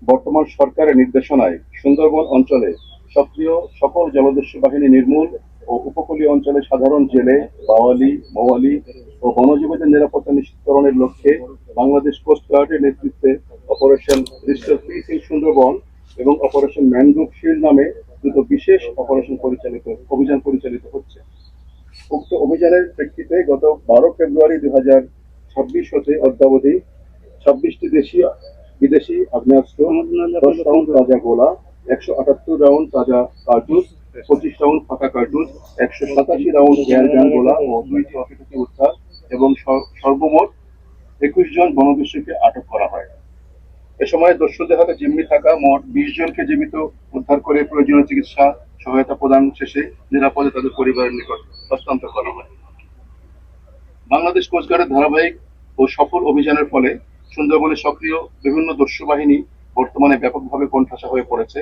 বর্তমান সরকারের নির্দেশনায় সুন্দরবন অঞ্চলে সক্রিয় সকল জলদস্যু বাহিনী নির্মূল ও উপকূলীয় অঞ্চলে সাধারণ জেলে, বাওয়ালি, মৌয়ালি ও বনজীবীদের নিরাপত্তা নিশ্চিতকরণের লক্ষ্যে বাংলাদেশ কোস্ট গার্ডের নেতৃত্বে operation restore piece in Sundarban এবং অপারেশন ম্যানগ্রোভ শিল্ড নামে দুটো বিশেষ অভিযান পরিচালিত হচ্ছে। উক্ত অভিযানের প্রেক্ষিতে গত 12 ফেব্রুয়ারি 2026 হতে অদ্যাবধি 26টি দেশীয় বিদেশি আগ্নেয়াস্ত্র, 10 রাউন্ড তাজা গোলা, 178 রাউন্ড তাজা কার্তুজ, 25 রাউন্ড ফাঁকা কার্তুজ, 187 রাউন্ড এয়ারগান গোলা ও 2টি অকিটকি উদ্ধার এবং সর্বমোট 21 জন বনদস্যুকে আটক করা হয়। এ সময় দস্যুদের হাতে জিম্মি থাকা মোট 20 জনকে জীবিত উদ্ধার করে প্রয়োজনীয় চিকিৎসা সহায়তা প্রদান শেষে নিরাপদে তাদের পরিবারের নিকট হস্তান্তর করা হয়। বাংলাদেশ কোস্টগার্ডের ধারাবাহিক ও সফল অভিযানের ফলে সুন্দরবনে সক্রিয় বিভিন্ন দস্যু বাহিনী বর্তমানে ব্যাপকভাবে কোণঠাসা হয়ে পড়েছে।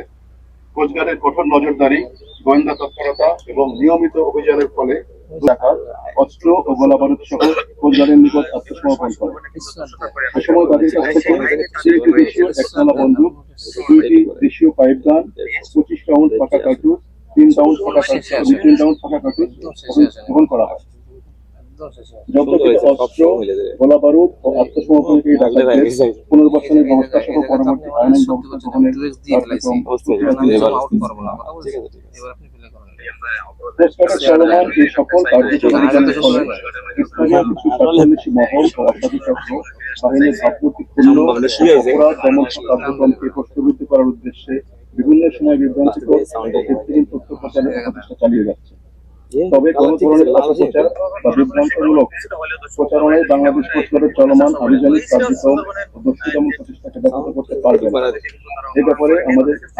কোস্টগার্ডের কঠোর নজরদারি, গোয়েন্দা তৎপরতা এবং নিয়মিত অভিযানের ফলে ডাকাত অস্ত্র ও গোলাবারুদ সহ কোস্টগার্ডের নিকট আত্মসমর্পণ করে। এ সময় তাদের কাছ থেকে 3টি দেশীয় একতলা বন্দুক, 2টি দেশীয় পাইপ গান, 25 রাউন্ড ফাঁকা কার্তুজ, 3 রাউন্ড ফাঁকা কার্তুজ গ্রহণ করা হয়। জব্দকৃত অস্ত্র, গোলাবারুদ ও আত্মসমর্পণকারী ডাকাতদের পুনর্বাসনের ব্যবস্থা সহ পরবর্তী আইনানুগ ব্যবস্থা গ্রহণের কার্যক্রম কোস্টগার্ডের চলমান এই সকল কার্যকরী অভিযানের ফলে স্থানীয় কিছু স্বার্থান্বেষী মহল ও অপরাধী চক্র বাহিনীর ভাবমূর্তি ক্ষুণ্ণ, অপরাধ দমন কার্যক্রমকে প্রশ্নবিদ্ধ করার উদ্দেশ্যে বিভিন্ন সময় বিভ্রান্তিকর ও ভিত্তিহীন তথ্য প্রচারের অপচেষ্টা চালিয়ে যাচ্ছে। তবে কোন ধরনের অপপ্রচার বা বিভ্রান্তমূলক প্রচারণায় বাংলাদেশ কোস্টগার্ডের চলমান আভিযানিক কার্যক্রম ও দস্যু দমন প্রচেষ্টাকে ব্যাহত করতে পারবে না। এ ব্যাপারে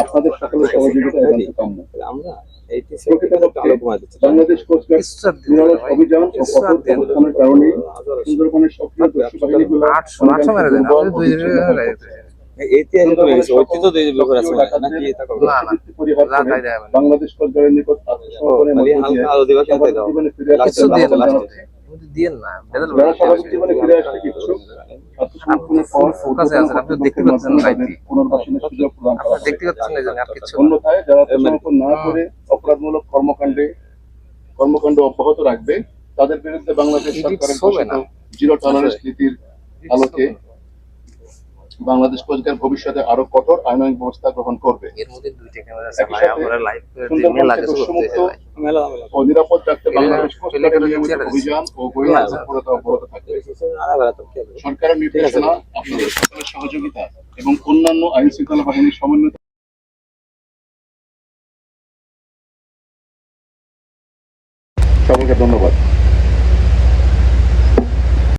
আপনাদের সকলের সহযোগিতা একান্ত কাম্য। বাংলাদেশ কোস্টগার্ড নিরলস অভিযান ও কঠোর অবস্থানের কারণে সুন্দরবনের সক্রিয় দস্যু বাহিনীগুলো বাংলাদেশ কোস্টগার্ডের নিকট আত্মসমর্পণের মধ্য দিয়ে স্বাভাবিক জীবনে ফিরে আসতে ইচ্ছুক আত্মসমর্পণের পর পুনর্বাসনের সুযোগ প্রদান করা হয়। অন্যথায় যারা আত্মসমর্পণ না করে অপরাধমূলক কর্মকাণ্ড অব্যাহত রাখবে তাদের বিরুদ্ধে বাংলাদেশ সরকারের ঘোষিত জিরো টলারেন্স নীতির আলোকে বাংলাদেশ কোস্টগার্ড ভবিষ্যতে আরো কঠোর আইনানুগ ব্যবস্থা গ্রহণ করবে। দস্যুমুক্ত ও নিরাপদ রাখতে বাংলাদেশ কোস্টগার্ডের নিয়মিত অভিযান ও গোয়েন্দা তৎপরতা অব্যাহত থাকবে। সরকারের নির্দেশনা, আপনাদের সকলের সহযোগিতা এবং অন্যান্য আইন শৃঙ্খলা বাহিনীর সমন্বিত সকলকে ধন্যবাদ।